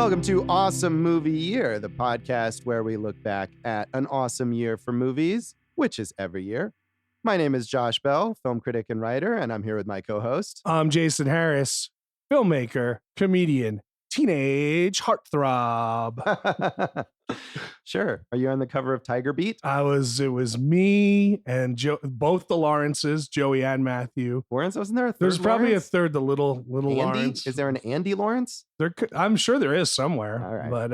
Welcome to Awesome Movie Year, the podcast where we look back at an awesome year for movies, which is every year. My name is Josh Bell, film critic and writer, and I'm here with my co-host. I'm Jason Harris, filmmaker, comedian, teenage heartthrob. Sure. Are you on the cover of Tiger Beat? It was me and both the Lawrences, Joey and Matthew. Lawrence, wasn't there a third? There's probably Lawrence? a third, the little Andy? Lawrence. Is there an Andy Lawrence? I'm sure there is somewhere. All right. But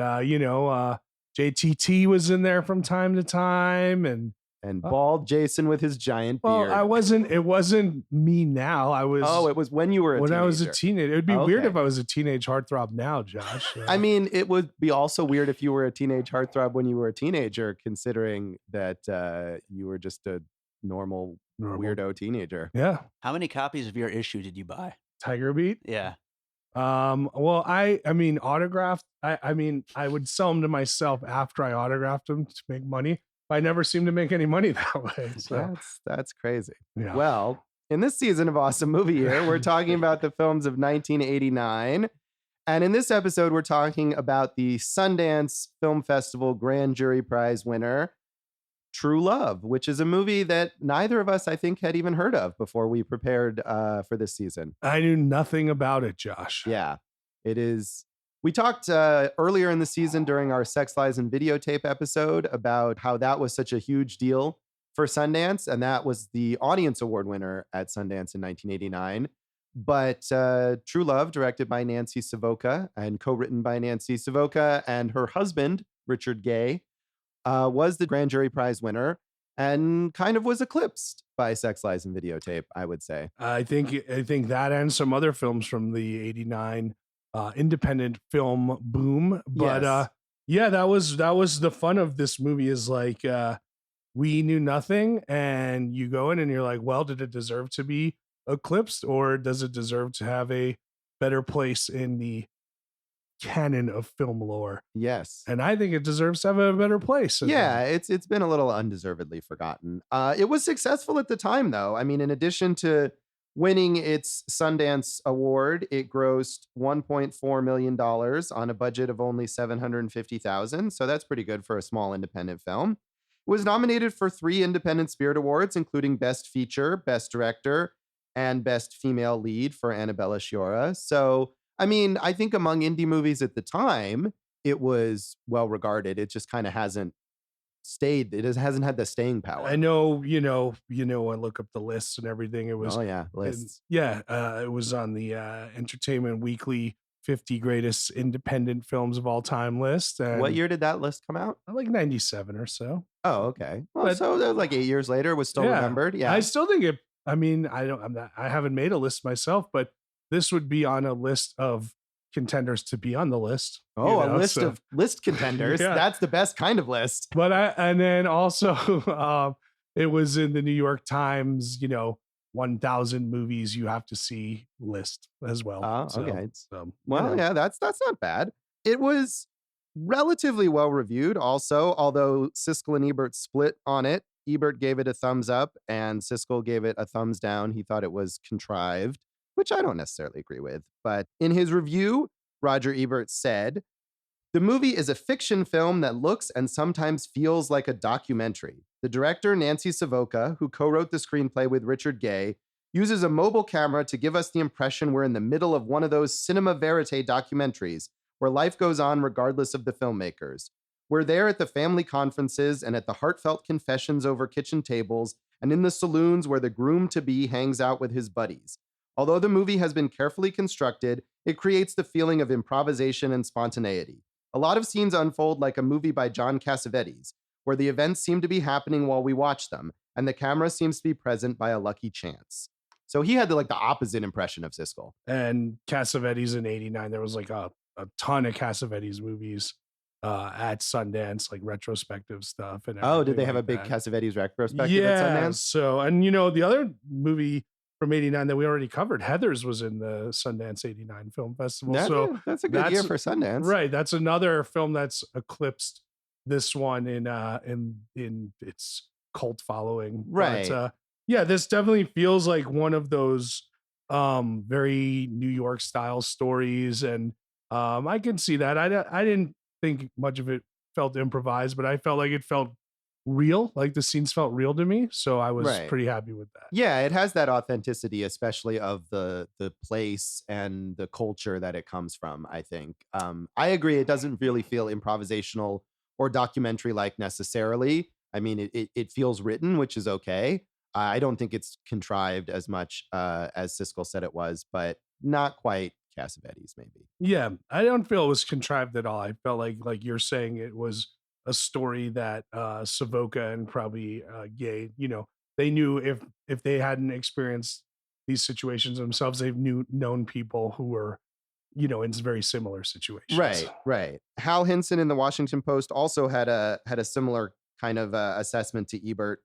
JTT was in there from time to time, and bald Jason with his giant beard. It wasn't me now. it was when you were a teenager. I was a teenager. It would be weird if I was a teenage heartthrob now, Josh. I mean, it would be also weird if you were a teenage heartthrob when you were a teenager, considering that you were just a normal weirdo teenager. Yeah. How many copies of your issue did you buy? Tiger Beat? Yeah. Well, I mean, autographed. I would sell them to myself after I autographed them to make money. I never seem to make any money that way. So that's crazy. Yeah. Well, in this season of Awesome Movie Year, we're talking about the films of 1989. And in this episode, we're talking about the Sundance Film Festival Grand Jury Prize winner, True Love, which is a movie that neither of us, I think, had even heard of before we prepared for this season. I knew nothing about it, Josh. Yeah, it is. We talked earlier in the season during our Sex, Lies, and Videotape episode about how that was such a huge deal for Sundance, and that was the Audience Award winner at Sundance in 1989. But True Love, directed by Nancy Savoca and co-written by Nancy Savoca and her husband, Richard Guay, was the Grand Jury Prize winner and kind of was eclipsed by Sex, Lies, and Videotape, I would say. I think that and some other films from the 89 independent film boom. But yes. That was the fun of this movie is like we knew nothing and you go in and you're like, well, did it deserve to be eclipsed or does it deserve to have a better place in the canon of film lore? Yes. And I think it deserves to have a better place. Yeah, it's been a little undeservedly forgotten. It was successful at the time, though. I mean, in addition to winning its Sundance Award, it grossed $1.4 million on a budget of only $750,000. So that's pretty good for a small independent film. It was nominated for 3 Independent Spirit Awards, including Best Feature, Best Director, and Best Female Lead for Annabella Sciorra. So, I mean, I think among indie movies at the time, it was well regarded. It just kind of hasn't stayed. It hasn't had the staying power. I know, I look up the lists and everything. It was, lists. It was on the Entertainment Weekly 50 Greatest Independent Films of All Time list. And what year did that list come out? Like 97 or so. Oh, okay. Well, so that was like 8 years later. It was still remembered. Yeah, I still think it. I mean, I haven't made a list myself, but this would be on a list of contenders to be on the list. Oh, a list of list contenders. Yeah. That's the best kind of list. But and then also it was in the New York Times, 1,000 movies you have to see list as well. Okay. That's not bad. It was relatively well reviewed also, although Siskel and Ebert split on it. Ebert gave it a thumbs up and Siskel gave it a thumbs down. He thought it was contrived, which I don't necessarily agree with. But in his review, Roger Ebert said, "The movie is a fiction film that looks and sometimes feels like a documentary. The director, Nancy Savoca, who co-wrote the screenplay with Richard Guay, uses a mobile camera to give us the impression we're in the middle of one of those cinema verite documentaries where life goes on regardless of the filmmakers. We're there at the family conferences and at the heartfelt confessions over kitchen tables and in the saloons where the groom-to-be hangs out with his buddies. Although the movie has been carefully constructed, it creates the feeling of improvisation and spontaneity. A lot of scenes unfold like a movie by John Cassavetes, where the events seem to be happening while we watch them, and the camera seems to be present by a lucky chance." So he had the opposite impression of Siskel. And Cassavetes in 89, there was like a ton of Cassavetes movies at Sundance, like retrospective stuff. And did they have a big Cassavetes retrospective at Sundance? So, and the other movie from 89 that we already covered, Heathers, was in the Sundance 89 Film Festival. That's a good year for Sundance. Right. That's another film that's eclipsed this one in its cult following. Right. But, this definitely feels like one of those very New York style stories. And I can see that. I didn't think much of it felt improvised, but I felt like it felt real. Like the scenes felt real to me, so I was Right. pretty happy with that. Yeah, it has that authenticity, especially of the place and the culture that it comes from, I think. I agree, it doesn't really feel improvisational or documentary-like necessarily. I mean, it feels written, which is okay. I don't think it's contrived as much, as Siskel said it was, but not quite Cassavetes, maybe. Yeah, I don't feel it was contrived at all. I felt like you're saying it was a story that Savoca and probably Gay, they knew if they hadn't experienced these situations themselves, they've known people who were, in very similar situations. Right, right. Hal Hinson in the Washington Post also had a similar kind of, assessment to Ebert.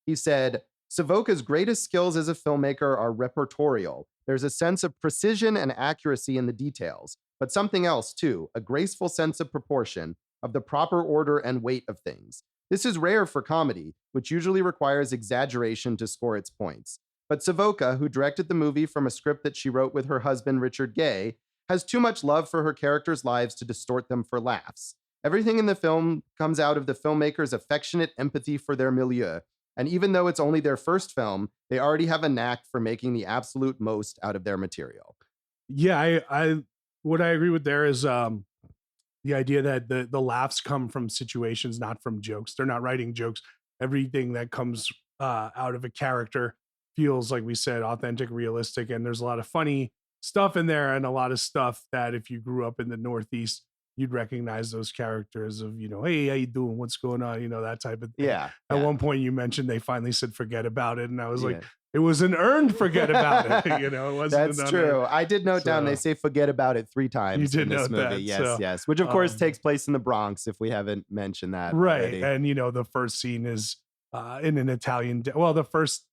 He said, Savoca's greatest skills as a filmmaker are repertorial. There's a sense of precision and accuracy in the details, but something else too, a graceful sense of proportion, of the proper order and weight of things. This is rare for comedy, which usually requires exaggeration to score its points. But Savoca, who directed the movie from a script that she wrote with her husband, Richard Guay, has too much love for her characters' lives to distort them for laughs. Everything in the film comes out of the filmmaker's affectionate empathy for their milieu, and even though it's only their first film, they already have a knack for making the absolute most out of their material. Yeah, I what I agree with there is the idea that the laughs come from situations, not from jokes. They're not writing jokes. Everything that comes out of a character feels, like we said, authentic, realistic, and there's a lot of funny stuff in there, and a lot of stuff that if you grew up in the Northeast, you'd recognize those characters of, hey, how you doing? What's going on? That type of thing. Yeah. At yeah. one point, you mentioned they finally said forget about it, and I was like, Yeah. it was an earned forget about it. It wasn't. That's true. I did note down they say forget about it 3 times You did in this note movie. that, Yes, so, yes. Which of course takes place in the Bronx, if we haven't mentioned that right. already. And the first scene is in an Italian. Well, the first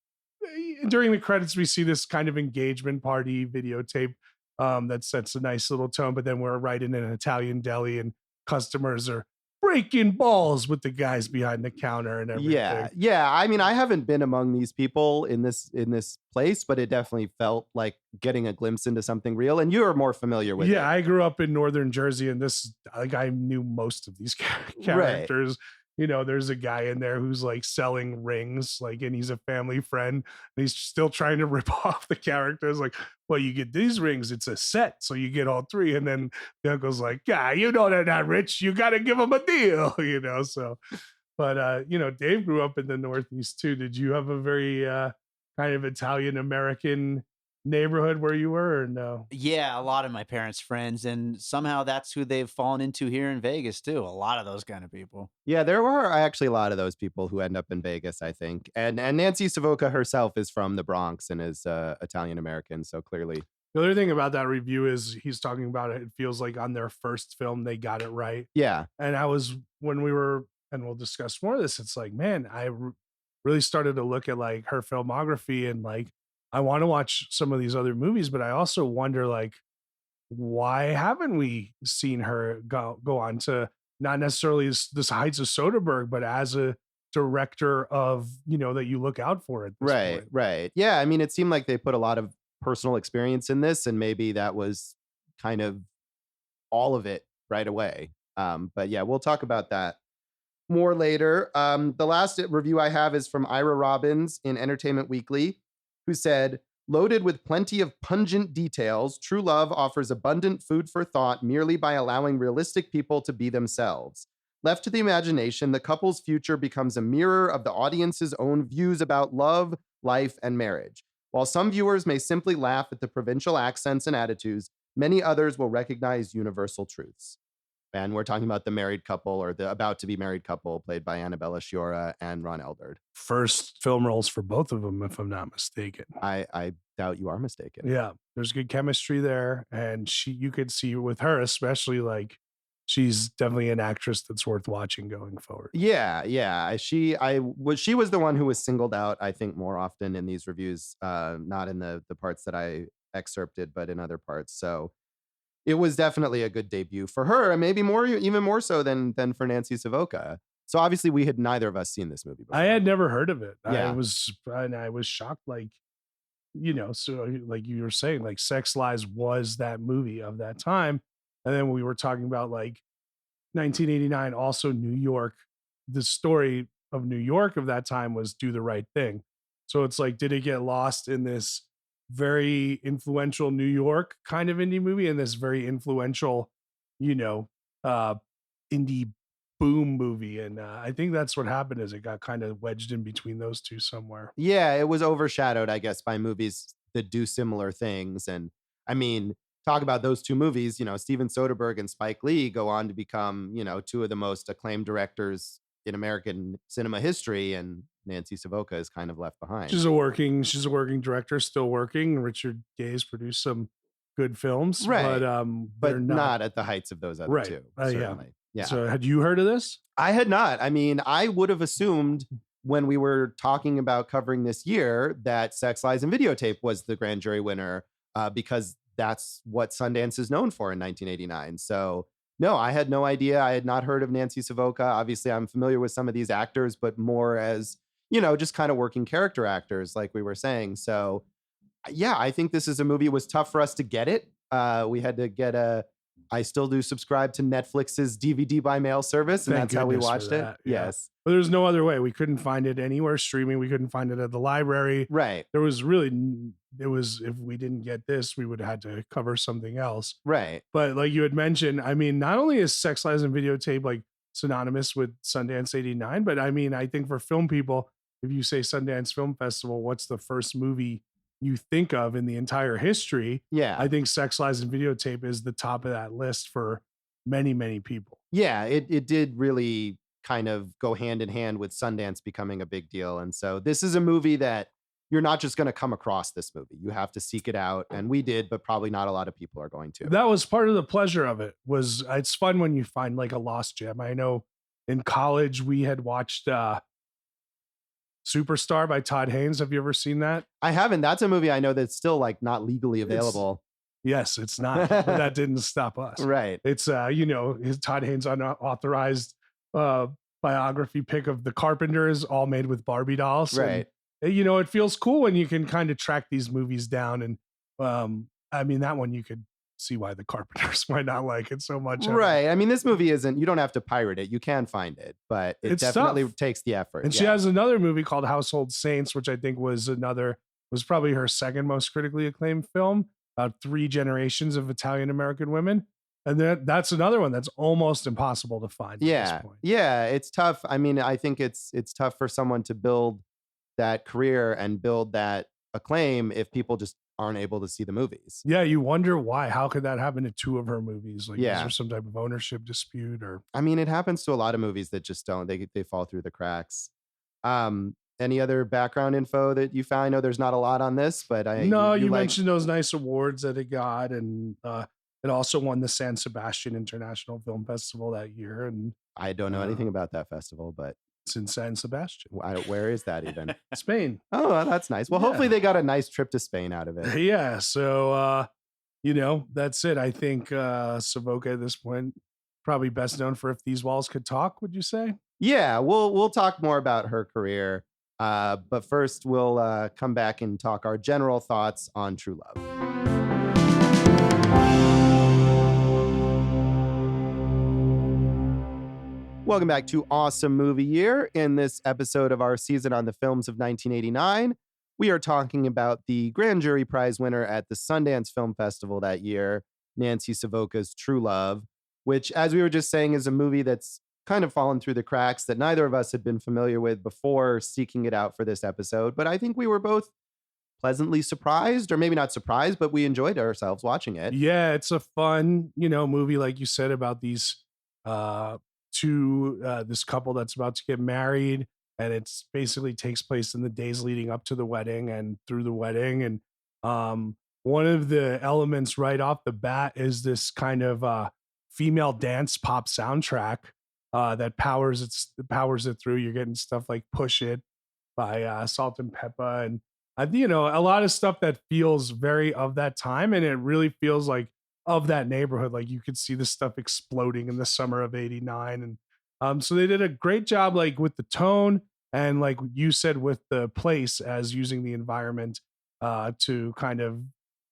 during the credits, we see this kind of engagement party videotape that sets a nice little tone. But then we're right in an Italian deli, and customers are breaking balls with the guys behind the counter and everything. Yeah. I mean, I haven't been among these people in this place, but it definitely felt like getting a glimpse into something real. And you are more familiar with it. Yeah, I grew up in northern Jersey, and I knew most of these characters. Right. There's a guy in there who's like selling rings, and he's a family friend, and he's still trying to rip off the characters. Like, well, you get these rings, it's a set, so you get all 3. And then the uncle's like, yeah, they're not rich. You got to give them a deal, So, but Dave grew up in the Northeast too. Did you have a very kind of Italian American neighborhood where you were, or no? Yeah, a lot of my parents' friends, and somehow that's who they've fallen into here in Vegas too. A lot of those kind of people. Yeah, there were actually a lot of those people who end up in Vegas, I think. And Nancy Savoca herself is from the Bronx and is Italian American, so clearly. The other thing about that review is he's talking about it feels like on their first film they got it right. Yeah. And when we were, and we'll discuss more of this, it's like, man, I really started to look at like her filmography, and like I want to watch some of these other movies, but I also wonder, like, why haven't we seen her go on to not necessarily this Heights of Soderbergh, but as a director of, that you look out for at this point. Right. Yeah, I mean, it seemed like they put a lot of personal experience in this, and maybe that was kind of all of it right away. But yeah, we'll talk about that more later. The last review I have is from Ira Robbins in Entertainment Weekly, who said, loaded with plenty of pungent details, True Love offers abundant food for thought merely by allowing realistic people to be themselves. Left to the imagination, the couple's future becomes a mirror of the audience's own views about love, life, and marriage. While some viewers may simply laugh at the provincial accents and attitudes, many others will recognize universal truths. And we're talking about the married couple, or the about to be married couple, played by Annabella Sciorra and Ron Eldard. First film roles for both of them, if I'm not mistaken. I doubt you are mistaken. Yeah, there's good chemistry there, and you could see with her, especially, like, she's definitely an actress that's worth watching going forward. Yeah. She was the one who was singled out, I think, more often in these reviews, not in the parts that I excerpted, but in other parts. So it was definitely a good debut for her, and maybe even more so than for Nancy Savoca. So obviously neither of us seen this movie before. I had never heard of it. Yeah. I was shocked, like, so like you were saying, like Sex Lies was that movie of that time. And then we were talking about like 1989, also New York. The story of New York of that time was Do the Right Thing. So it's like, did it get lost in this very influential New York kind of indie movie and this very influential, you know, uh, indie boom movie? And I think that's what happened is it got kind of wedged in between those two somewhere. Yeah, it was overshadowed, I guess, by movies that do similar things. And I mean, talk about those two movies, Steven Soderbergh and Spike Lee go on to become, two of the most acclaimed directors in American cinema history. And Nancy Savoca is kind of left behind. She's a working director, still working. Richard Guay's produced some good films, Right. but But not at the heights of those other right. two. Yeah. Certainly. Yeah. So had you heard of this? I had not. I mean, I would have assumed when we were talking about covering this year that Sex, Lies, and Videotape was the grand jury winner because that's what Sundance is known for in 1989. So, no, I had no idea. I had not heard of Nancy Savoca. Obviously, I'm familiar with some of these actors, but more as, just kind of working character actors, like we were saying. So, yeah, I think this is a movie. It was tough for us to get it. We had to get I still do subscribe to Netflix's DVD by mail service, and Thank that's how we goodness for watched it. that, yeah. Yes. But there's no other way. We couldn't find it anywhere streaming. We couldn't find it at the library. Right. There was really, if we didn't get this, we would have had to cover something else. Right. But like you had mentioned, I mean, not only is Sex, Lies, and Videotape like synonymous with Sundance 89, but I mean, I think for film people, if you say Sundance Film Festival, what's the first movie you think of in the entire history? Yeah. I think Sex, Lies, and Videotape is the top of that list for many, many people. Yeah, it did really kind of go hand in hand with Sundance becoming a big deal. And so this is a movie that you're not just going to come across this movie. You have to seek it out. And we did, but probably not a lot of people are going to. That was part of the pleasure of it. Was it's fun when you find like a lost gem. I know in college we had watched Superstar by Todd Haynes. Have you ever seen that? I haven't. That's a movie I know that's still like not legally available. Yes, it's not, but that didn't stop us. Right. It's his Todd Haynes unauthorized biography pick of the Carpenters, all made with Barbie dolls. Right. And, it feels cool when you can kind of track these movies down. And I mean, that one you could see why the Carpenters might not like it so much. Right. I mean, this movie you don't have to pirate it. You can find it, but it's definitely tough. Takes the effort. And she has another movie called Household Saints, which I think was probably her second most critically acclaimed film, about 3 generations of Italian American women. And that's another one that's almost impossible to find. Yeah. At this point. Yeah. It's tough. I mean, I think it's tough for someone to build that career and build that acclaim if people just aren't able to see the movies. Yeah, you wonder why. How could that happen to 2 of her movies? Like, is Yeah. there some type of ownership dispute? Or I mean, it happens to a lot of movies that just don't. They fall through the cracks. Any other background info that you found? I know there's not a lot on this, but you mentioned those nice awards that it got, and it also won the San Sebastian International Film Festival that year. And I don't know anything about that festival, but it's in San Sebastian. Where is that even? Spain. Oh, well, that's nice. Well, hopefully they got a nice trip to Spain out of it. Yeah. So, that's it. I think Savoca at this point, probably best known for If These Walls Could Talk, would you say? Yeah, we'll talk more about her career. But first, we'll come back and talk our general thoughts on True Love. Welcome back to Awesome Movie Year. In this episode of our season on the films of 1989, we are talking about the Grand Jury Prize winner at the Sundance Film Festival that year, Nancy Savoca's True Love, which, as we were just saying, is a movie that's kind of fallen through the cracks that neither of us had been familiar with before seeking it out for this episode. But I think we were both pleasantly surprised, or maybe not surprised, but we enjoyed ourselves watching it. Yeah, it's a fun, movie, like you said, about these this couple that's about to get married, and it's basically takes place in the days leading up to the wedding and through the wedding. And one of the elements right off the bat is this kind of female dance pop soundtrack that powers it through. You're getting stuff like Push It by Salt and Peppa, and a lot of stuff that feels very of that time, and it really feels like of that neighborhood. Like you could see this stuff exploding in the summer of '89, and so they did a great job, like with the tone, and like you said, with the place as using the environment to kind of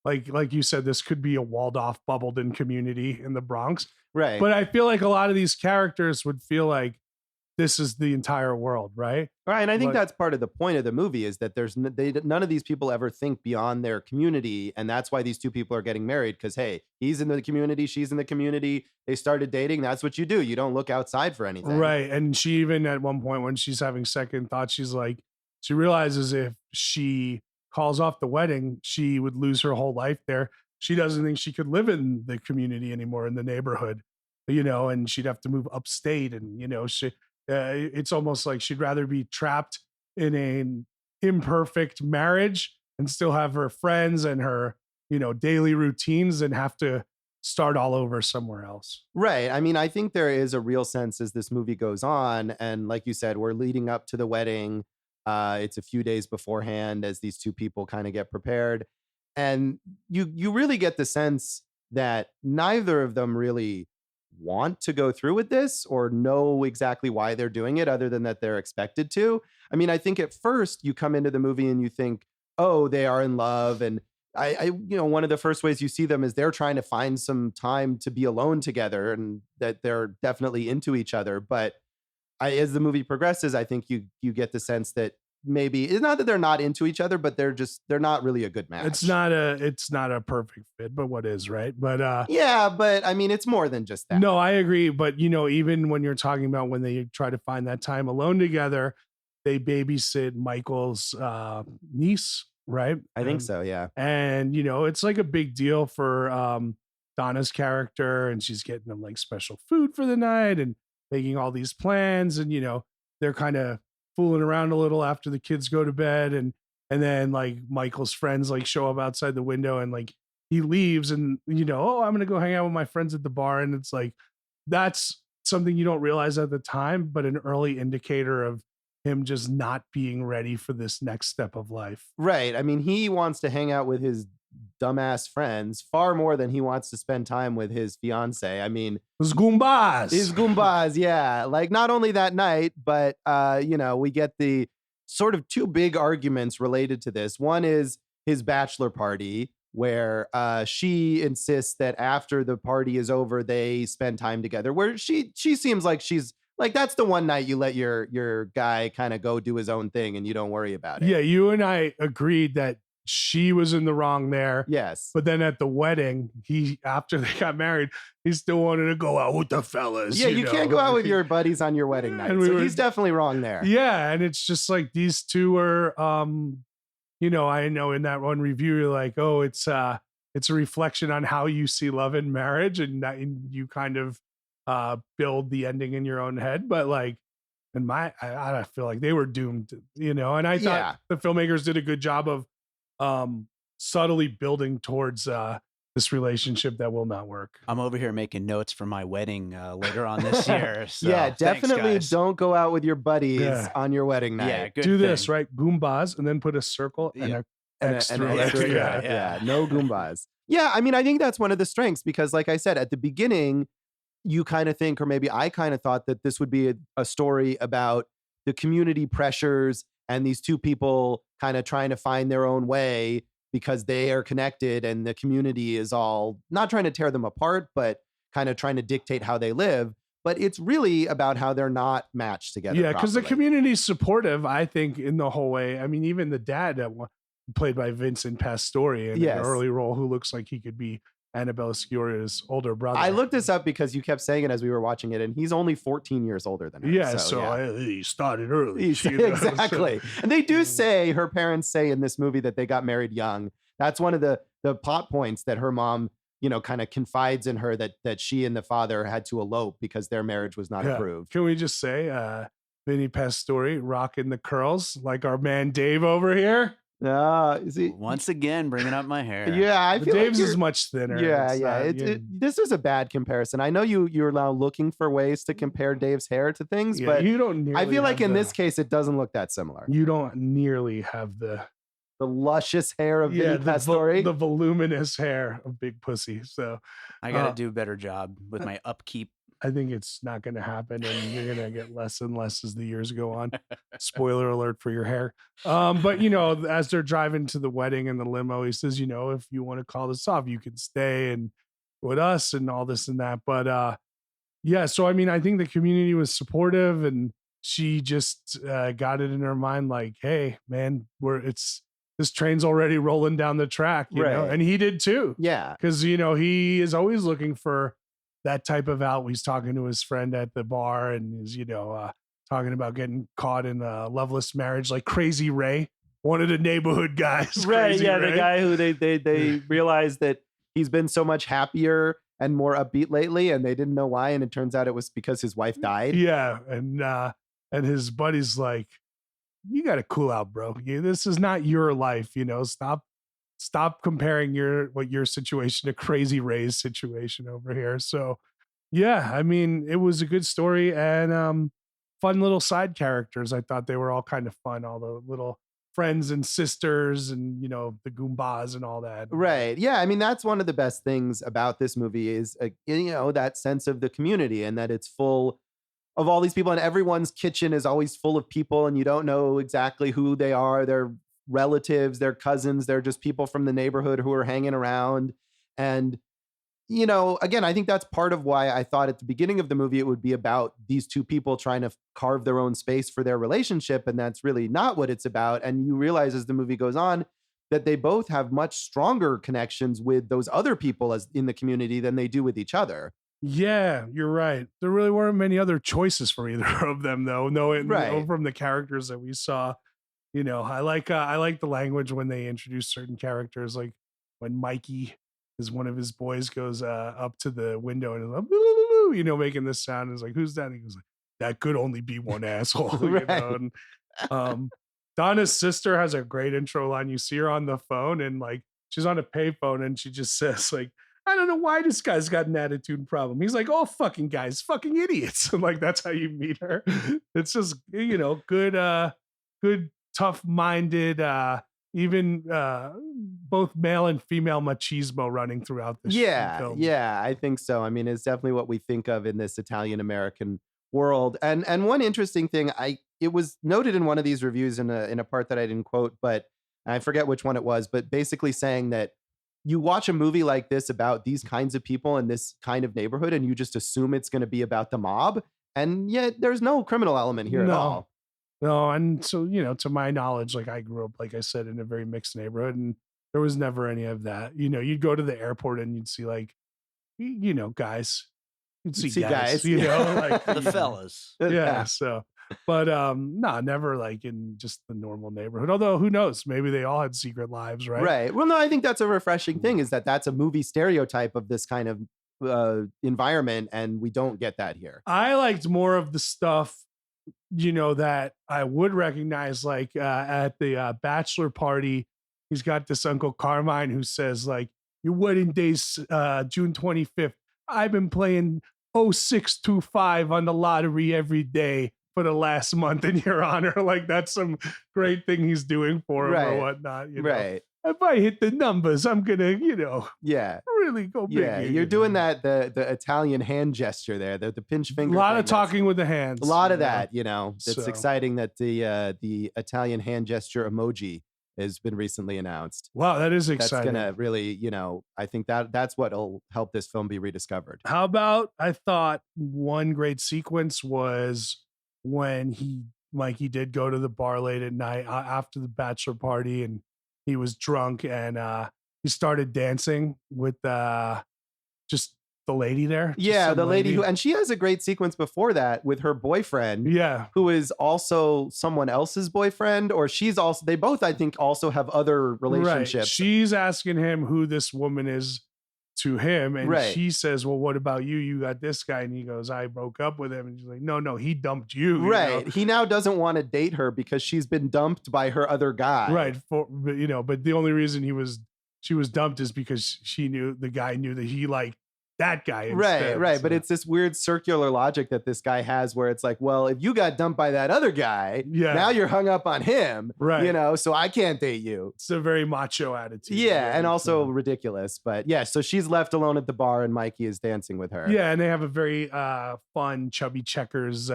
like you said, this could be a walled off, bubbled in community in the Bronx. Right. But I feel like a lot of these characters would feel like this is the entire world, right? Right, and I think Like, that's part of the point of the movie is that none of these people ever think beyond their community, and that's why these two people are getting married. Because hey, he's in the community, she's in the community. They started dating. That's what you do. You don't look outside for anything. right. And she even at one point when she's having second thoughts, she's like, she realizes if she calls off the wedding, she would lose her whole life there. She doesn't think she could live in the community anymore in the neighborhood, and she'd have to move upstate. And, it's almost like she'd rather be trapped in an imperfect marriage and still have her friends and her, daily routines than have to start all over somewhere else. Right. I mean, I think there is a real sense as this movie goes on, and like you said, we're leading up to the wedding. It's a few days beforehand as these two people kind of get prepared, and you really get the sense that neither of them really want to go through with this or know exactly why they're doing it, other than that they're expected to. I mean, I think at first you come into the movie and you think, oh, they are in love, and one of the first ways you see them is they're trying to find some time to be alone together, and that they're definitely into each other. But as the movie progresses, I think you get the sense that maybe it's not that they're not into each other, but they're not really a good match. It's not a perfect fit, but what is, right? But yeah, but I mean, it's more than just that. no, I agree. But even when you're talking about when they try to find that time alone together, they babysit Michael's niece, right? I think so, yeah. And it's like a big deal for Donna's character, and she's getting them like special food for the night and making all these plans, and they're kind of fooling around a little after the kids go to bed, and then like Michael's friends like show up outside the window, and like he leaves, and oh, I'm gonna go hang out with my friends at the bar, and it's like that's something you don't realize at the time, but an early indicator of him just not being ready for this next step of life. Right. I mean, he wants to hang out with his dumbass friends far more than he wants to spend time with his fiance. I mean, His Goombas. yeah. Like not only that night, but we get the sort of two big arguments related to this. One is his bachelor party, where she insists that after the party is over, they spend time together, where she seems like she's like, that's the one night you let your guy kind of go do his own thing and you don't worry about it. Yeah, you and I agreed that she was in the wrong there. Yes. But then at the wedding, after they got married, he still wanted to go out with the fellas. Yeah, you can't go out with your buddies on your wedding night. So he's definitely wrong there. Yeah, and it's just like these two are I know in that one review you're like, oh, it's a reflection on how you see love and marriage, and that you kind of build the ending in your own head. But like I feel like they were doomed, and I thought the filmmakers did a good job of subtly building towards this relationship that will not work. I'm over here making notes for my wedding later on this year. So yeah, definitely thanks, don't go out with your buddies on your wedding night. Yeah, good Do thing. this, right? Goombas, and then put a circle and a X And through it. yeah, no Goombas. Yeah, I mean, I think that's one of the strengths because, like I said, at the beginning, you kind of think, or maybe I kind of thought that this would be a story about the community pressures and these two people kind of trying to find their own way because they are connected and the community is all not trying to tear them apart, but kind of trying to dictate how they live. But it's really about how they're not matched together. Yeah, because the properly. community's supportive, I think, in the whole way. I mean, even the dad played by Vincent Pastore in an early role, who looks like he could be Annabella Sciorra's older brother. I looked this up because you kept saying it as we were watching it, and he's only 14 years older than her. Yeah, so he started early. Exactly. And they do say, her parents say in this movie that they got married young. That's one of the plot points that her mom, kind of confides in her that she and the father had to elope because their marriage was not approved. Can we just say, Vinny Pastore rocking the curls like our man Dave over here? Once again, bringing up my hair. Yeah, I feel Dave's like is much thinner. Yeah. This is a bad comparison. I know you're now looking for ways to compare Dave's hair to things, but you don't. I feel like in this case, it doesn't look that similar. You don't nearly have the luscious hair of Vinny Pastore, the voluminous hair of Big Pussy. So I got to do a better job with my upkeep. I think it's not going to happen, and you're going to get less and less as the years go on. Spoiler alert for your hair. But as they're driving to the wedding in the limo, he says, if you want to call this off, you can stay and with us and all this and that. But yeah, so I mean, I think the community was supportive, and she just got it in her mind, like, hey, man, this train's already rolling down the track, Right. and he did too. Yeah. Because he is always looking for that type of out. He's talking to his friend at the bar, and is talking about getting caught in a loveless marriage, like Crazy Ray, one of the neighborhood guys. Right. Crazy Yeah. Ray. The guy who they realized that he's been so much happier and more upbeat lately, and they didn't know why. And it turns out it was because his wife died. Yeah. And his buddy's like, you got to cool out, bro. This is not your life. Stop comparing your situation to Crazy Ray's situation over here. So yeah, I mean, it was a good story, and fun little side characters. I thought they were all kind of fun. All the little friends and sisters, and the Goombas and all that. Right. Yeah. I mean, that's one of the best things about this movie is, that sense of the community, and that it's full of all these people, and everyone's kitchen is always full of people, and you don't know exactly who they are. They're relatives, they're cousins, they're just people from the neighborhood who are hanging around. And, again, I think that's part of why I thought at the beginning of the movie it would be about these two people trying to carve their own space for their relationship. And that's really not what it's about. And you realize as the movie goes on that they both have much stronger connections with those other people as in the community than they do with each other. Yeah, you're right. There really weren't many other choices for either of them, though. Right. From the characters that we saw. I like the language when they introduce certain characters, like when Mikey, is one of his boys, goes up to the window and is like, "Boo, boo, boo," making this sound. And is like, who's that? And he goes like, that could only be one asshole. Right. And Donna's sister has a great intro line. You see her on the phone, and like she's on a payphone, and she just says like, I don't know why this guy's got an attitude problem. He's like, all fucking guys, fucking idiots. And like, that's how you meet her. It's just, good, tough-minded, even both male and female machismo running throughout the film. Yeah, I think so. I mean, it's definitely what we think of in this Italian-American world. And one interesting thing, it was noted in one of these reviews in a part that I didn't quote, but I forget which one it was, but basically saying that you watch a movie like this about these kinds of people in this kind of neighborhood, and you just assume it's going to be about the mob, and yet there's no criminal element here at all. No, and so, to my knowledge, like I grew up, like I said, in a very mixed neighborhood, and there was never any of that. You'd go to the airport and you'd see like, guys. You'd see guys. Like The fellas. Yeah. So, but no, never like in just the normal neighborhood. Although who knows? Maybe they all had secret lives, right? Right. Well, no, I think that's a refreshing thing, is that's a movie stereotype of this kind of environment, and we don't get that here. I liked more of the stuff, that I would recognize, like at the bachelor party. He's got this Uncle Carmine who says like, your wedding day's June 25th. I've been playing 0625 on the lottery every day for the last month in your honor. Like that's some great thing he's doing for him or whatnot. Right. If I hit the numbers, I'm gonna, yeah, really go big. Yeah, you're doing that the Italian hand gesture there, the pinch finger. A lot of talking with the hands. A lot of that, It's exciting that the Italian hand gesture emoji has been recently announced. Wow, that is exciting. That's gonna really, I think that's what'll help this film be rediscovered. How about, I thought one great sequence was when Mikey did go to the bar late at night after the bachelor party, and he was drunk, and he started dancing with just the lady there. Yeah, the lady and she has a great sequence before that with her boyfriend. Yeah. Who is also someone else's boyfriend, or they both, I think, also have other relationships. Right. She's asking him who this woman is to him, and she says, well, what about you? You got this guy. And he goes, I broke up with him. And she's like, no, he dumped you. Right. He now doesn't want to date her because she's been dumped by her other guy. Right. But the only reason she was dumped is because the guy knew that he like that guy Right, instead. right. So, But it's this weird circular logic that this guy has where it's like, well, if you got dumped by that other guy, yeah, now you're hung up on him, right. so I can't date you. It's a very macho attitude. Yeah, and also So, ridiculous. But yeah, so she's left alone at the bar and Mikey is dancing with her. yeah, and they have a very fun Chubby Checkers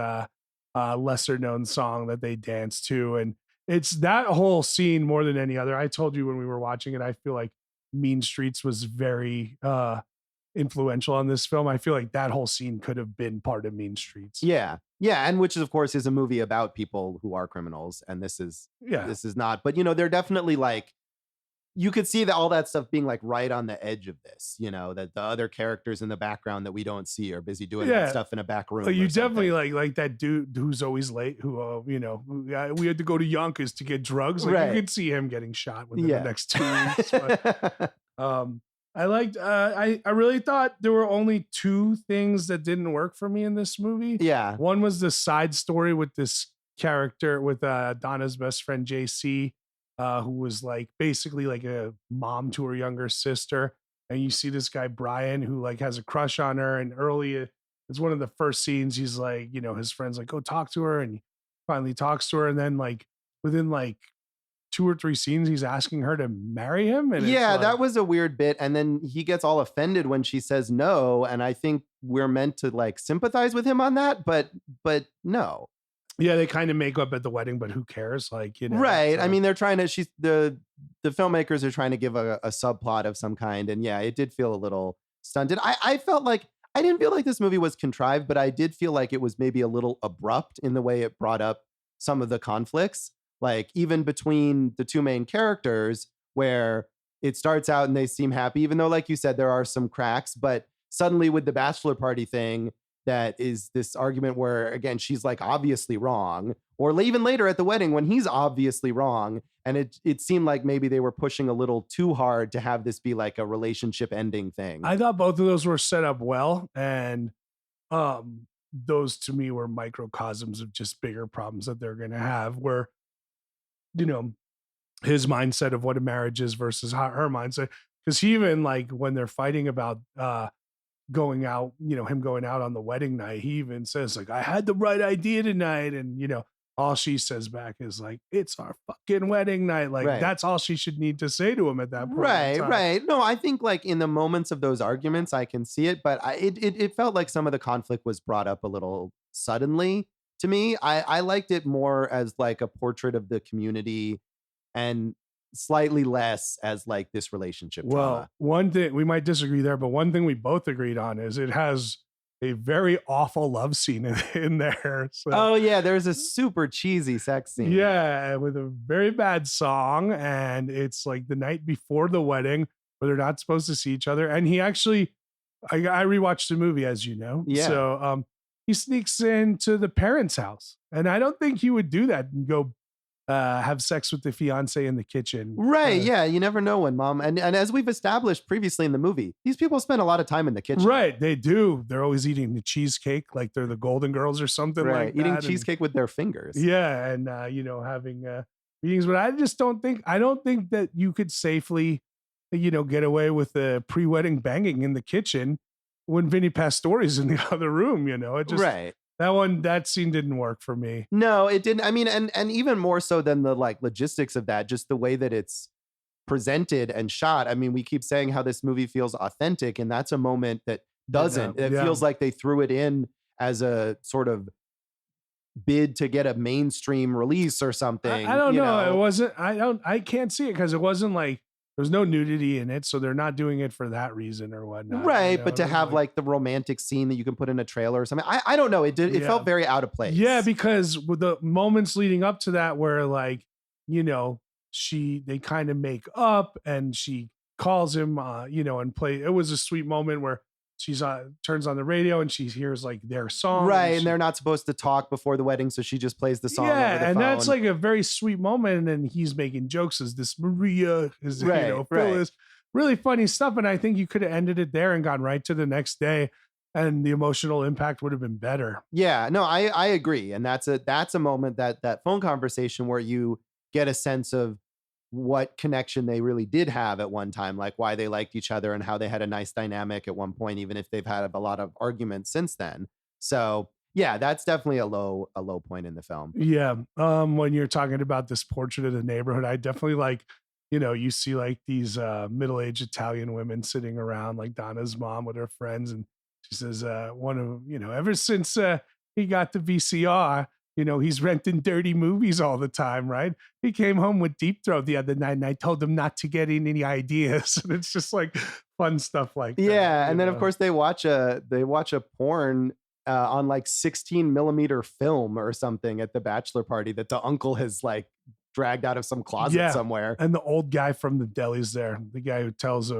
lesser known song that they dance to. And it's that whole scene more than any other. I told you when we were watching it, I feel like Mean Streets was very influential on this film. I feel like that whole scene could have been part of Mean Streets. Yeah. Yeah, and which is of course is a movie about people who are criminals, and this is not. But they're definitely like, you could see that all that stuff being like right on the edge of this, that the other characters in the background that we don't see are busy doing that stuff in a back room. You definitely like that dude who's always late, who we had to go to Yonkers to get drugs. Like you could see him getting shot within the next 2 weeks. But, I liked I really thought there were only two things that didn't work for me in this movie. Yeah. One was the side story with this character with Donna's best friend JC, who was like basically like a mom to her younger sister. And you see this guy Brian who like has a crush on her, and early it's one of the first scenes he's like, his friend's like, go talk to her, and he finally talks to her, and then like within like 2 or 3 scenes he's asking her to marry him. And yeah, like, that was a weird bit. And then he gets all offended when she says no, and I think we're meant to like sympathize with him on that, but no. Yeah, they kind of make up at the wedding, but who cares? Like, right. I mean, they're trying to, the filmmakers are trying to give a subplot of some kind. And yeah, it did feel a little stunted. I felt like, I didn't feel like this movie was contrived, but I did feel like it was maybe a little abrupt in the way it brought up some of the conflicts, like even between the two main characters, where it starts out and they seem happy, even though, like you said, there are some cracks, but suddenly with the bachelor party thing, that is this argument where, again, she's like obviously wrong, or even later at the wedding when he's obviously wrong. And it seemed like maybe they were pushing a little too hard to have this be like a relationship ending thing. I thought both of those were set up well. And those to me were microcosms of just bigger problems that they're going to have, where, his mindset of what a marriage is versus her mindset. Because he even like when they're fighting about, going out, him going out on the wedding night, he even says like, I had the right idea tonight. And, all she says back is like, it's our fucking wedding night. Like that's all she should need to say to him at that point. Right. No, I think like in the moments of those arguments, I can see it, but it felt like some of the conflict was brought up a little suddenly to me. I liked it more as like a portrait of the community and slightly less as like this relationship drama. One thing we might disagree there, but one thing we both agreed on is it has a very awful love scene in there. So, oh yeah, there's a super cheesy sex scene. Yeah, with a very bad song, and it's like the night before the wedding where they're not supposed to see each other. And he actually, I rewatched the movie, as you know. Yeah. So he sneaks into the parents' house, and I don't think he would do that and go have sex with the fiance in the kitchen. Right. Yeah. You never know when mom, and as we've established previously in the movie, these people spend a lot of time in the kitchen. Right. They do. They're always eating the cheesecake like they're the Golden Girls or something like that. Eating cheesecake with their fingers. Yeah. And, having meetings, but I don't think that you could safely, get away with the pre-wedding banging in the kitchen when Vinny Pastore's in the other room, it just, right. That scene didn't work for me. No, it didn't. I mean, and even more so than the like logistics of that, just the way that it's presented and shot. I mean, we keep saying how this movie feels authentic, and that's a moment that doesn't. It feels like they threw it in as a sort of bid to get a mainstream release or something. I don't know. It wasn't. I can't see it because it wasn't like there's no nudity in it, so they're not doing it for that reason or whatnot. Right, but to have like the romantic scene that you can put in a trailer or something, I don't know. It felt very out of place. Yeah, because with the moments leading up to that, where like they kind of make up and she calls him, and play. It was a sweet moment where she's turns on the radio and she hears like their song, right? And they're not supposed to talk before the wedding, so she just plays the song. Yeah, over the and phone. that's like a very sweet moment. And he's making jokes as this Maria is, Phyllis, really funny stuff. And I think you could have ended it there and gone right to the next day, and the emotional impact would have been better. Yeah, no, I agree, and that's a moment, that phone conversation where you get a sense of what connection they really did have at one time, like why they liked each other and how they had a nice dynamic at one point, even if they've had a lot of arguments since then. So yeah, that's definitely a low point in the film. Yeah. When you're talking about this portrait of the neighborhood, I definitely like, you see like these middle-aged Italian women sitting around, like Donna's mom with her friends, and she says, one of, ever since he got the VCR, he's renting dirty movies all the time, right? He came home with Deep Throat the other night and I told him not to get any ideas. And it's just like fun stuff like that. Yeah, and then of course they watch a porn on like 16 millimeter film or something at the bachelor party that the uncle has like dragged out of some closet somewhere. And the old guy from the deli's there, the guy who tells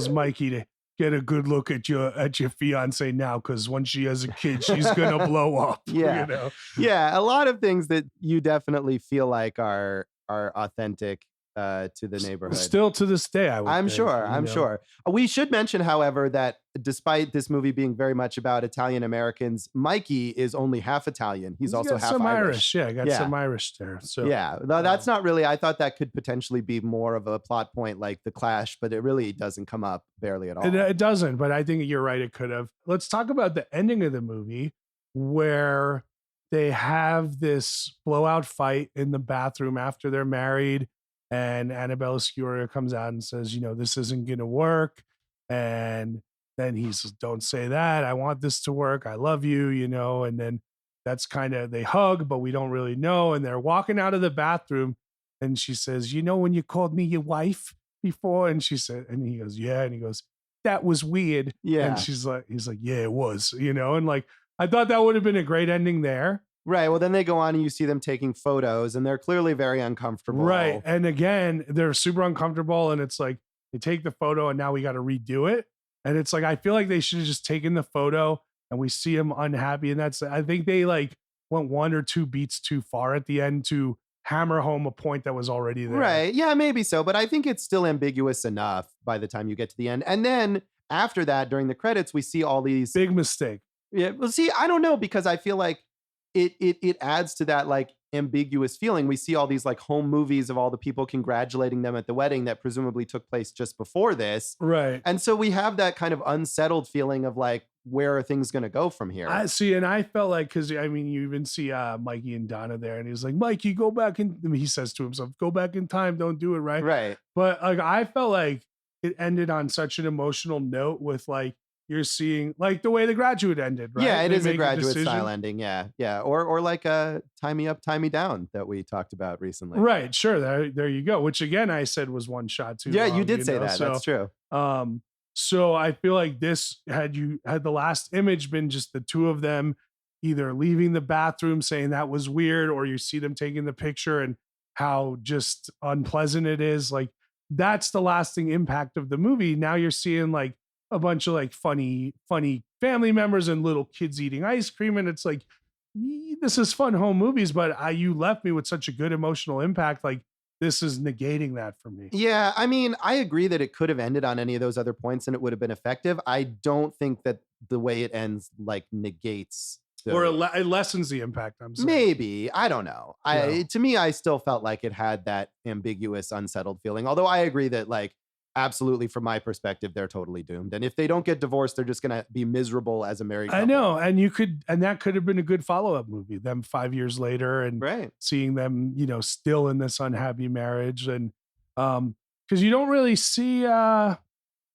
Mikey to get a good look at your fiance now, because when she has a kid, she's gonna blow up. Yeah, yeah, a lot of things that you definitely feel like are authentic to the neighborhood. Still to this day, I'm sure. We should mention, however, that despite this movie being very much about Italian Americans, Mikey is only half Italian. He's also half Irish. Yeah, got some Irish there. So yeah, no, that's not really. I thought that could potentially be more of a plot point like The Clash, but it really doesn't come up barely at all. It doesn't, but I think you're right. It could have. Let's talk about the ending of the movie where they have this blowout fight in the bathroom after they're married. And Annabella Sciorra comes out and says, this isn't going to work. And then he says, don't say that. I want this to work. I love you, and then that's kind of, they hug, but we don't really know. And they're walking out of the bathroom and she says, when you called me your wife before? And she said, and he goes, yeah. And he goes, that was weird. Yeah. And he's like, yeah, it was, and like, I thought that would have been a great ending there. Right. Well, then they go on and you see them taking photos and they're clearly very uncomfortable. Right. And again, they're super uncomfortable. And it's like they take the photo and now we got to redo it. And it's like, I feel like they should have just taken the photo and we see him unhappy. And I think they like went one or two beats too far at the end to hammer home a point that was already there. Right. Yeah, maybe so. But I think it's still ambiguous enough by the time you get to the end. And then after that, during the credits, we see all these. Big mistake. Yeah. Well, see, I don't know, because I feel like it adds to that like ambiguous feeling. We see all these like home movies of all the people congratulating them at the wedding that presumably took place just before this. Right. And so we have that kind of unsettled feeling of like, where are things going to go from here? I see. And I felt like, cause I mean, you even see Mikey and Donna there and he's like, Mikey, go back in. I mean, he says to himself, go back in time. Don't do it. Right. Right. But like, I felt like it ended on such an emotional note with like, you're seeing like the way The Graduate ended, right? Yeah, it is a Graduate style ending. Yeah, yeah, or like a Tie Me Up, Tie Me Down that we talked about recently. Right, sure. There you go. Which again, I said was one shot too. Yeah, long, you did say that. So, that's true. So I feel like this had the last image been just the two of them either leaving the bathroom saying that was weird, or you see them taking the picture and how just unpleasant it is. Like that's the lasting impact of the movie. Now you're seeing like a bunch of like funny family members and little kids eating ice cream. And it's like, this is fun home movies, but you left me with such a good emotional impact. Like this is negating that for me. Yeah. I mean, I agree that it could have ended on any of those other points and it would have been effective. I don't think that the way it ends like negates or it lessens the impact. I'm saying. Maybe. I don't know. To me, I still felt like it had that ambiguous, unsettled feeling. Although I agree that like, absolutely, from my perspective, they're totally doomed. And if they don't get divorced, they're just going to be miserable as a married couple. I know. And that could have been a good follow-up movie, them 5 years later and seeing them, still in this unhappy marriage. And because you don't really see,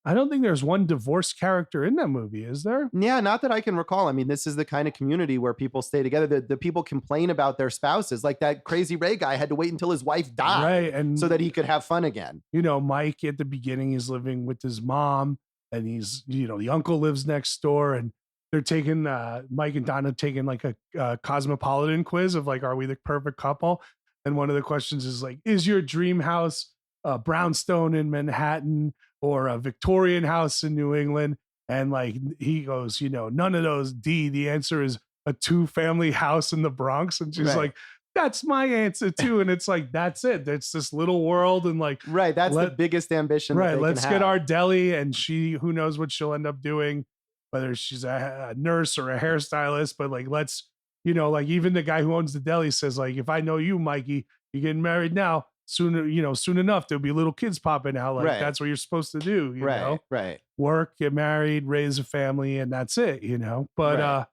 I don't think there's one divorced character in that movie, is there? Yeah, not that I can recall. I mean, this is the kind of community where people stay together. The people complain about their spouses. Like that Crazy Ray guy had to wait until his wife died, right, and so that he could have fun again. Mike at the beginning is living with his mom, and he's, the uncle lives next door, and they're taking Mike and Donna taking like a cosmopolitan quiz of like, are we the perfect couple? And one of the questions is like, is your dream house a brownstone in Manhattan or a Victorian house in New England? And like he goes, none of those. D, the answer is a 2-family house in the Bronx. And she's like, that's my answer too. And it's like, that's it. It's this little world. And like, that's the biggest ambition. Right. Let's get our deli. And who knows what she'll end up doing, whether she's a nurse or a hairstylist, but like, let's, like even the guy who owns the deli says like, if I know you, Mikey, you're getting married now. soon enough there'll be little kids popping out. Like Right. that's what you're supposed to do, you know? Right. Work, get married, raise a family, and that's it, you know. But Right.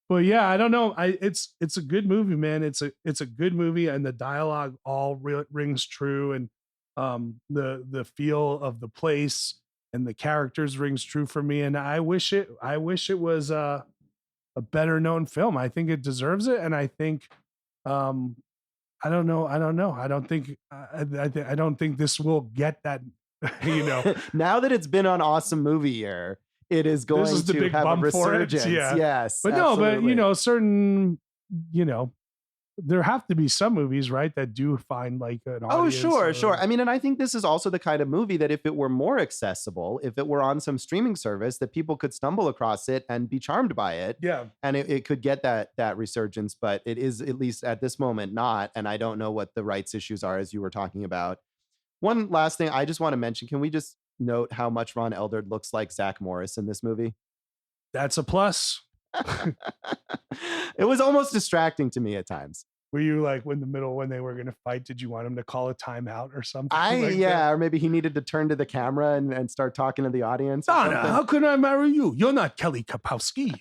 but yeah, I don't know. It's a good movie, man. It's a good movie, and the dialogue all rings true, and the feel of the place and the characters rings true for me. And I wish it was a better known film. I think it deserves it, and I think I don't know. I don't think I don't think this will get that. You know, Now that it's been on Awesome Movie Year, it is going this is the to big have a bump for it. resurgence. Yeah. Yes, but no, but absolutely. you know, certain, you know, there have to be some movies, right, that do find like an Oh, audience. sure. I mean, and I think this is also the kind of movie that if it were more accessible, if it were on some streaming service, that people could stumble across it and be charmed by it. Yeah. And it could get that resurgence, but it is, at least at this moment, not. And I don't know what the rights issues are, as you were talking about. One last thing I just want to mention. Can we just note how much Ron Eldard looks like Zach Morris in this movie? That's a plus. It was almost distracting to me at times. Were you like when they were going to fight, did you want him to call a timeout or something? Like Yeah, or maybe he needed to turn to the camera and start talking to the audience. Donna, how can I marry you? You're not Kelly Kapowski.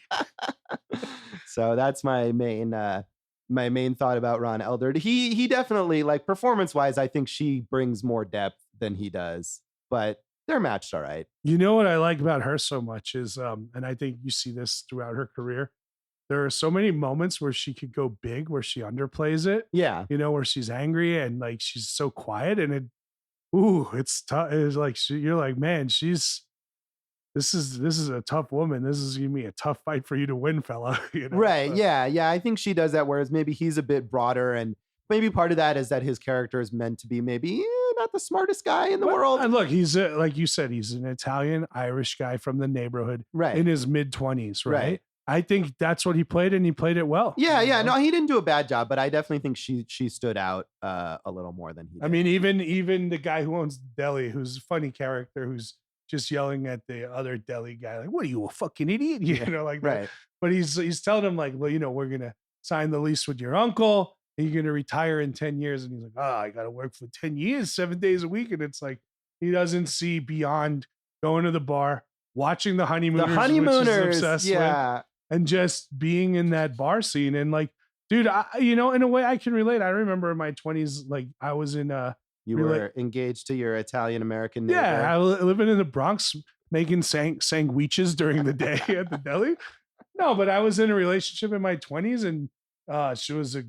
So that's my main thought about Ron Eldard. He definitely, like, performance-wise, I think she brings more depth than he does, but they're matched all right. You know what I like about her so much is, and I think you see this throughout her career, there are so many moments where she could go big, where she underplays it. Yeah. You know, where she's angry and like she's so quiet, and it's tough. It's like you're like, man, this is a tough woman. This is gonna be a tough fight for you to win, fella. You know? Right. But, Yeah. I think she does that, whereas maybe he's a bit broader, and maybe part of that is that his character is meant to be maybe not the smartest guy in the world. And look, he's like you said, he's an Italian Irish guy from the neighborhood, Right. in his mid-20s, right? Right. I think that's what he played, and he played it well. Yeah. No, he didn't do a bad job, but I definitely think she stood out a little more than he did. I mean, even the guy who owns the deli, who's a funny character, who's just yelling at the other deli guy, like, "What are you, a fucking idiot?" You know, like that. Right. But he's telling him like, well, you know, we're gonna sign the lease with your uncle, and you're gonna retire in 10 years. And he's like, I gotta work for 10 years, 7 days a week. And it's like he doesn't see beyond going to the bar, watching the honeymooners, which he's obsessed with, and just being in that bar scene. And like, dude, you know, in a way I can relate. I remember in my 20s, like I was in you were engaged to your Italian American neighbor. Yeah, I living in the Bronx, making sandwiches during the day at the deli. No, but I was in a relationship in my 20s, and she was a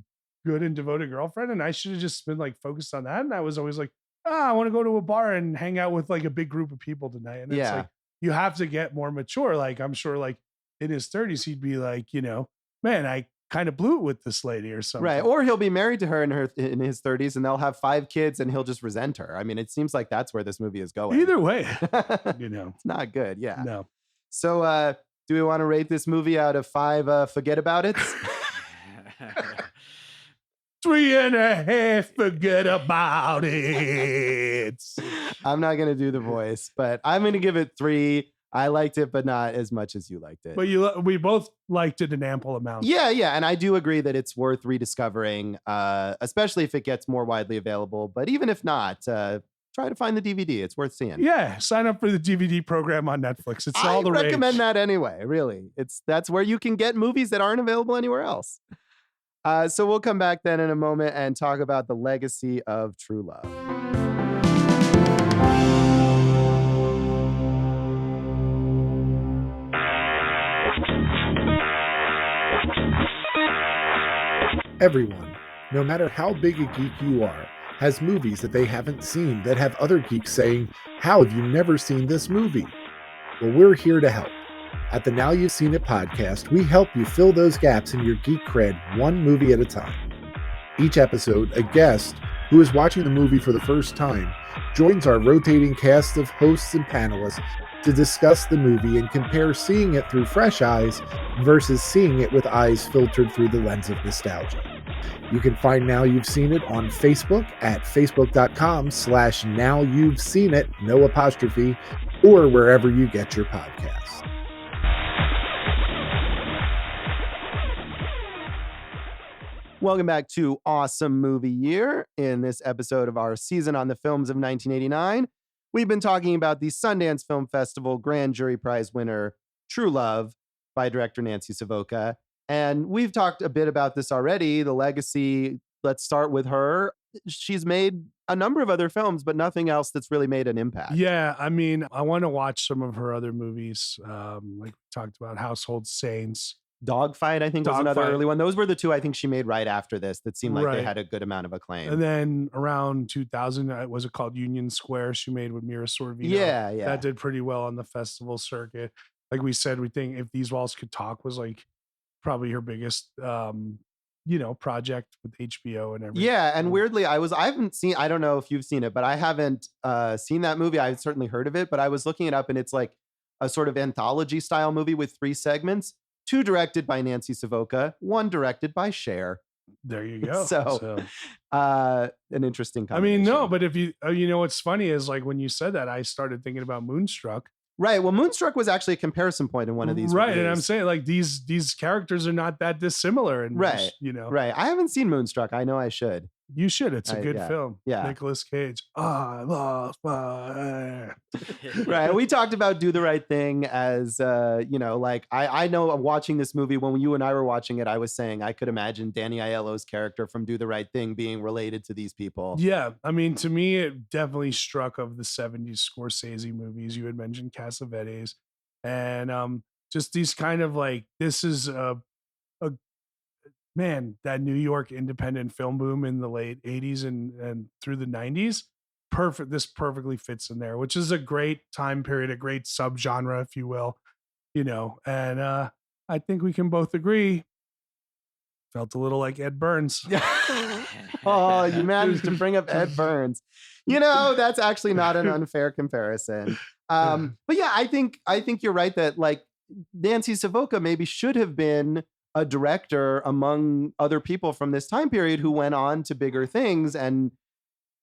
good and devoted girlfriend, and I should have just been like focused on that. And I was always like, I want to go to a bar and hang out with like a big group of people tonight. And it's like, you have to get more mature. Like, I'm sure like in his 30s, he'd be like, you know, man, I kind of blew it with this lady or something. Right. Or he'll be married to her in his 30s, and they'll have 5 kids, and he'll just resent her. I mean, it seems like that's where this movie is going. Either way, you know, it's not good. Yeah. No. So do we want to rate this movie out of 5 forget about it? 3.5 forget about it. I'm not going to do the voice, but I'm going to give it 3. I liked it, but not as much as you liked it. But we both liked it an ample amount. Yeah. And I do agree that it's worth rediscovering, especially if it gets more widely available. But even if not, try to find the DVD. It's worth seeing. Yeah, sign up for the DVD program on Netflix. It's all the rage. I recommend that anyway, really. That's where you can get movies that aren't available anywhere else. So we'll come back then in a moment and talk about the legacy of True Love. Everyone, no matter how big a geek you are, has movies that they haven't seen that have other geeks saying, "How have you never seen this movie?" Well, we're here to help. At the Now You've Seen It podcast, we help you fill those gaps in your geek cred one movie at a time. Each episode, a guest who is watching the movie for the first time joins our rotating cast of hosts and panelists to discuss the movie and compare seeing it through fresh eyes versus seeing it with eyes filtered through the lens of nostalgia. You can find Now You've Seen It on Facebook at facebook.com/Now You've Seen It, no apostrophe, or wherever you get your podcasts. Welcome back to Awesome Movie Year. In this episode of our season on the films of 1989, we've been talking about the Sundance Film Festival Grand Jury Prize winner, True Love, by director Nancy Savoca. And we've talked a bit about this already, the legacy. Let's start with her. She's made a number of other films, but nothing else that's really made an impact. Yeah, I mean, I want to watch some of her other movies, like we talked about Household Saints. Dogfight, I think, was another Dogfight. early one. Those were the two I think she made right after this that seemed like they Right. had a good amount of acclaim. And then around 2000, was it called Union Square? She made with Mira Sorvino. Yeah. That did pretty well on the festival circuit. Like we said, we think If These Walls Could Talk was like probably her biggest, project with HBO and everything. Yeah, and weirdly, I haven't seen, I don't know if you've seen it, but I haven't seen that movie. I've certainly heard of it, but I was looking it up and it's like a sort of anthology style movie with 3 segments, 2 directed by Nancy Savoca, 1 directed by Cher. There you go. So, an interesting I mean, no, combination. but if you, what's funny is like when you said that, I started thinking about Moonstruck. Right. Well, Moonstruck was actually a comparison point in one of these Right. reviews. And I'm saying like these characters are not that dissimilar. And Right. Right. I haven't seen Moonstruck. I know I should. You should. It's a good yeah. film. Yeah. Nicolas Cage. I lost my... Right. We talked about Do the Right Thing as, like I know watching this movie, when you and I were watching it, I was saying I could imagine Danny Aiello's character from Do the Right Thing being related to these people. Yeah. I mean, to me, it definitely struck of the 70s Scorsese movies. You had mentioned Cassavetes and just these kind of like, this is man, that New York independent film boom in the late 80s and through the 90s. This perfectly fits in there, which is a great time period, a great subgenre, if you will, and I think we can both agree. Felt a little like Ed Burns. Oh, you managed to bring up Ed Burns. That's actually not an unfair comparison. But yeah, I think you're right that like Nancy Savoca maybe should have been a director among other people from this time period who went on to bigger things. And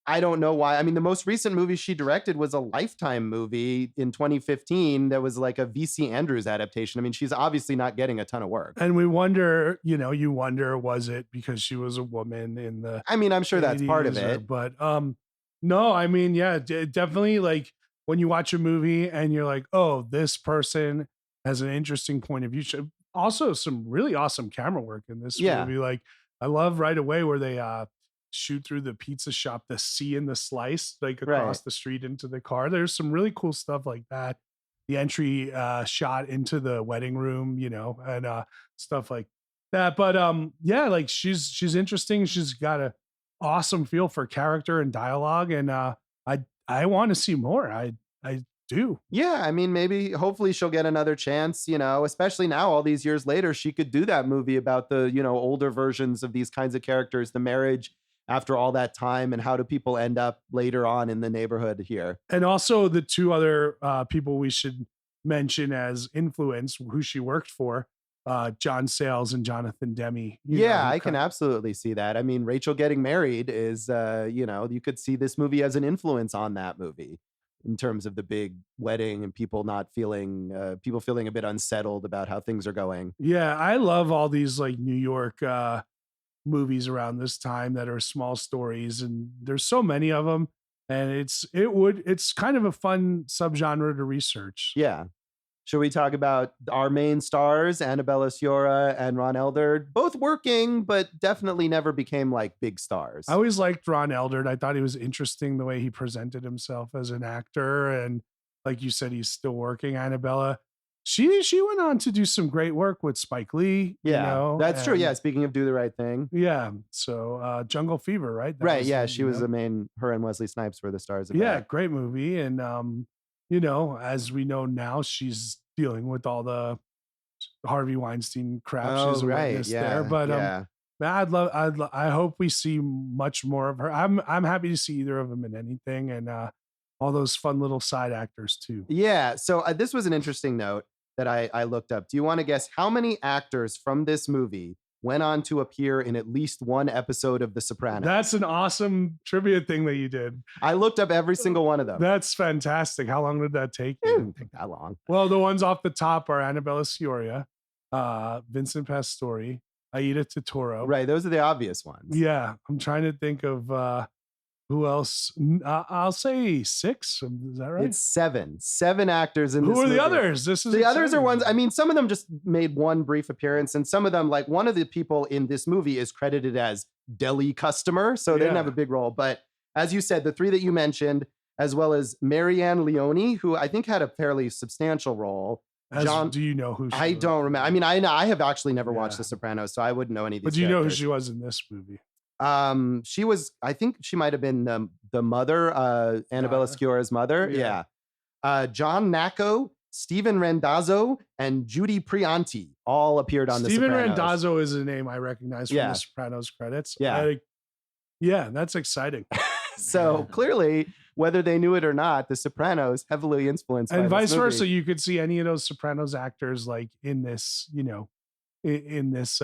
I don't know why. I mean, the most recent movie she directed was a Lifetime movie in 2015 that was like a V.C. Andrews adaptation. I mean, she's obviously not getting a ton of work. And we wonder, you wonder, was it because she was a woman in the... I mean, I'm sure that's part of it. But no, I mean, yeah, definitely like when you watch a movie and you're like, oh, this person has an interesting point of view. Also some really awesome camera work in this movie. Like I love right away where they shoot through the pizza shop, the C in the slice, like across the street into the car. There's some really cool stuff like that. The entry shot into the wedding room, and stuff like that. But like she's interesting. She's got a awesome feel for character and dialogue. And I want to see more. I do. Yeah, I mean, hopefully she'll get another chance, especially now, all these years later, she could do that movie about the, older versions of these kinds of characters, the marriage after all that time, and how do people end up later on in the neighborhood here. And also the 2 other people we should mention as influence, who she worked for, John Sayles and Jonathan Demme. I can absolutely see that. I mean, Rachel Getting Married is, you could see this movie as an influence on that movie, in terms of the big wedding and people feeling a bit unsettled about how things are going. Yeah, I love all these like New York movies around this time that are small stories, and there's so many of them, and it's kind of a fun subgenre to research. Yeah. Should we talk about our main stars, Annabella Sciorra and Ron Eldard, both working, but definitely never became like big stars? I always liked Ron Eldard. I thought he was interesting the way he presented himself as an actor. And like you said, he's still working. Annabella, she went on to do some great work with Spike Lee. That's true. Yeah. Speaking of Do the Right Thing. Yeah. So Jungle Fever, right? She was the main, her and Wesley Snipes were the stars of that. that. Great movie. And, as we know now, she's dealing with all the Harvey Weinstein crap. She's a witness there. But I hope we see much more of her. I'm happy to see either of them in anything, and all those fun little side actors too. Yeah. So this was an interesting note that I looked up. Do you want to guess how many actors from this movie went on to appear in at least one episode of The Sopranos? That's an awesome trivia thing that you did. I looked up every single one of them. That's fantastic. How long did that take you? It didn't take that long. Well, the ones off the top are Annabella Sciorra, Vincent Pastore, Aida Turturro. Right. Those are the obvious ones. Yeah. I'm trying to think of who else. I'll say 6. Is that right? It's 7. 7 actors in Who this are the movie. others? This is The others are exciting. ones, I mean, some of them just made one brief appearance, and some of them, like one of the people in this movie is credited as deli customer, so they didn't have a big role. But as you said, the 3 that you mentioned, as well as Marianne Leone, who I think had a fairly substantial role. Do you know who she I was? don't remember. I mean, I have actually never watched The Sopranos, so I wouldn't know any of these. But do you know who characters. she was in this movie? She was, I think she might have been the mother, Annabella Sciorra's mother. Yeah. John Nacco, Stephen Randazzo, and Judy Prianti all appeared on The Sopranos. Stephen Randazzo is a name I recognize from The Sopranos credits. Yeah. Yeah, that's exciting. So clearly, whether they knew it or not, The Sopranos heavily influenced and by vice this movie. versa. You could see any of those Sopranos actors like in this, in this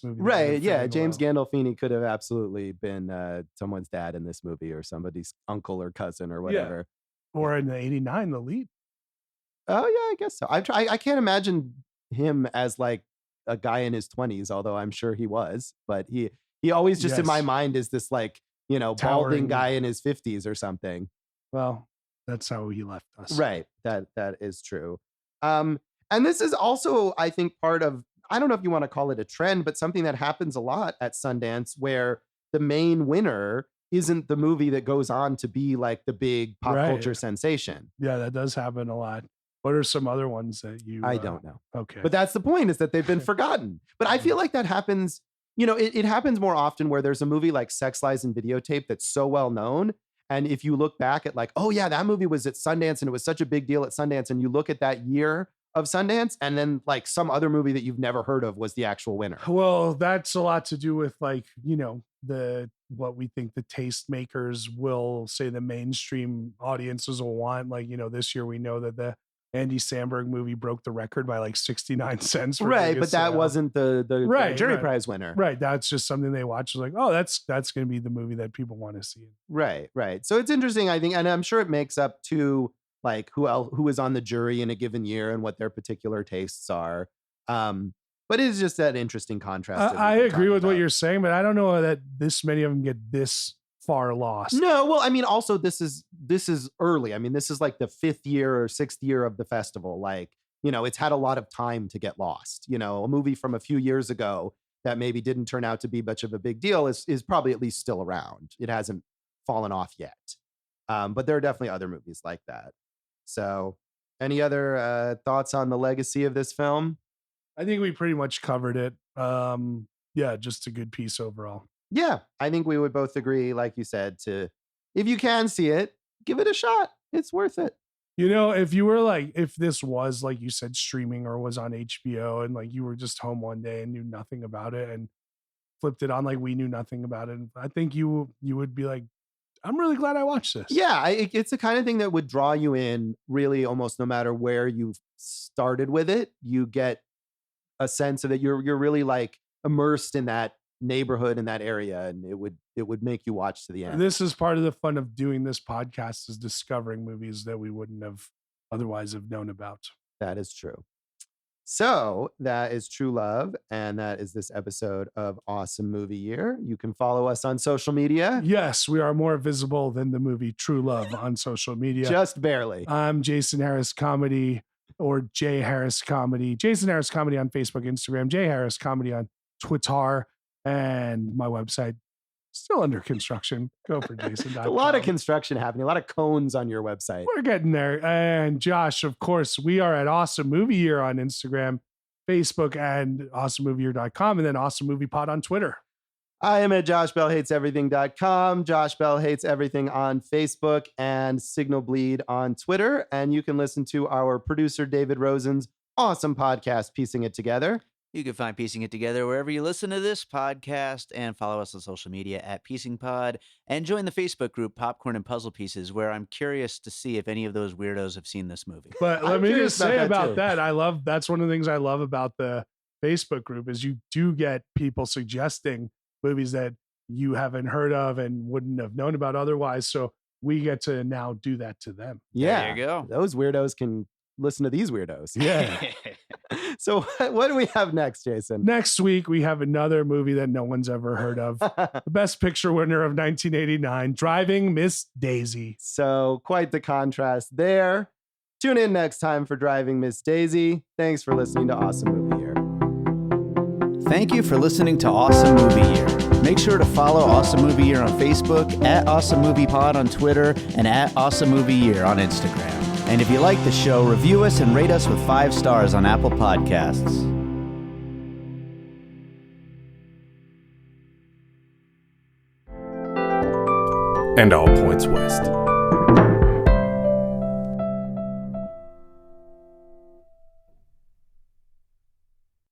movie. Right. Yeah. James Gandolfini could have absolutely been someone's dad in this movie, or somebody's uncle or cousin or whatever. Or in the 89, the lead. Oh yeah, I guess so. I can't imagine him as like a guy in his 20s, although I'm sure he was. But he always just in my mind is this like, Towering balding guy in his 50s or something. Well, that's how he left us. Right. That is true. And this is also, I think, part of, I don't know if you want to call it a trend, but something that happens a lot at Sundance, where the main winner isn't the movie that goes on to be like the big pop culture sensation. Yeah, that does happen a lot. What are some other ones that you... I don't know. Okay. But that's the point, is that they've been forgotten. But I feel like that happens, it happens more often where there's a movie like Sex, Lies, and Videotape that's so well known. And if you look back at like, oh yeah, that movie was at Sundance and it was such a big deal at Sundance, and you look at that year of Sundance, and then like some other movie that you've never heard of was the actual winner. Well, that's a lot to do with like, what we think the taste makers will say the mainstream audiences will want. Like, this year we know that the Andy Samberg movie broke the record by like 69 cents. Right, but that wasn't the jury prize winner. Right, that's just something they watch. It's like, oh, that's going to be the movie that people want to see. Right. So it's interesting, I think, and I'm sure it makes up to like who is on the jury in a given year and what their particular tastes are. But it's just that interesting contrast. I agree with what you're saying, but I don't know that this many of them get this far lost. No, well, I mean, also this is early. I mean, this is like the 5th year or 6th year of the festival. Like, it's had a lot of time to get lost. A movie from a few years ago that maybe didn't turn out to be much of a big deal is probably at least still around. It hasn't fallen off yet. But there are definitely other movies like that. So any other thoughts on the legacy of this film? I think we pretty much covered it. Yeah, just a good piece overall. Yeah, I think we would both agree, like you said, if you can see it, give it a shot. It's worth it. If this was, like you said, streaming or was on HBO, and like you were just home one day and knew nothing about it and flipped it on like we knew nothing about it, I think you would be like, I'm really glad I watched this. Yeah, it's the kind of thing that would draw you in really almost no matter where you started with it. You get a sense of that you're really like immersed in that neighborhood in that area, and it would make you watch to the end. This is part of the fun of doing this podcast, is discovering movies that we wouldn't have otherwise have known about. That is true. So that is True Love, and that is this episode of Awesome Movie Year. You can follow us on social media. Yes, we are more visible than the movie True Love on social media. Just barely. I'm Jason Harris Comedy, or Jay Harris Comedy. Jason Harris Comedy on Facebook, Instagram. Jay Harris Comedy on Twitter. And my website, still under construction. Go for Jason.com. A lot of construction happening. A lot of cones on your website. We're getting there. And Josh, of course, we are at Awesome Movie Year on Instagram, Facebook, and awesomemovieyear.com, and then Awesome Movie Pod on Twitter. I am at joshbellhateseverything.com, Josh Bell Hates Everything on Facebook, and Signal Bleed on Twitter. And you can listen to our producer, David Rosen's awesome podcast, Piecing It Together. You can find Piecing It Together wherever you listen to this podcast, and follow us on social media at Piecing Pod, and join the Facebook group Popcorn and Puzzle Pieces, where I'm curious to see if any of those weirdos have seen this movie. But let me just say about that, that's one of the things I love about the Facebook group, is you do get people suggesting movies that you haven't heard of and wouldn't have known about otherwise. So we get to now do that to them. Yeah. There you go. Those weirdos can listen to these weirdos. Yeah. So what do we have next, Jason? Next week, we have another movie that no one's ever heard of. The Best Picture winner of 1989, Driving Miss Daisy. So quite the contrast there. Tune in next time for Driving Miss Daisy. Thanks for listening to Awesome Movie Year. Thank you for listening to Awesome Movie Year. Make sure to follow Awesome Movie Year on Facebook, at Awesome Movie Pod on Twitter, and at Awesome Movie Year on Instagram. And if you like the show, review us and rate us with 5 stars on Apple Podcasts. And all points west.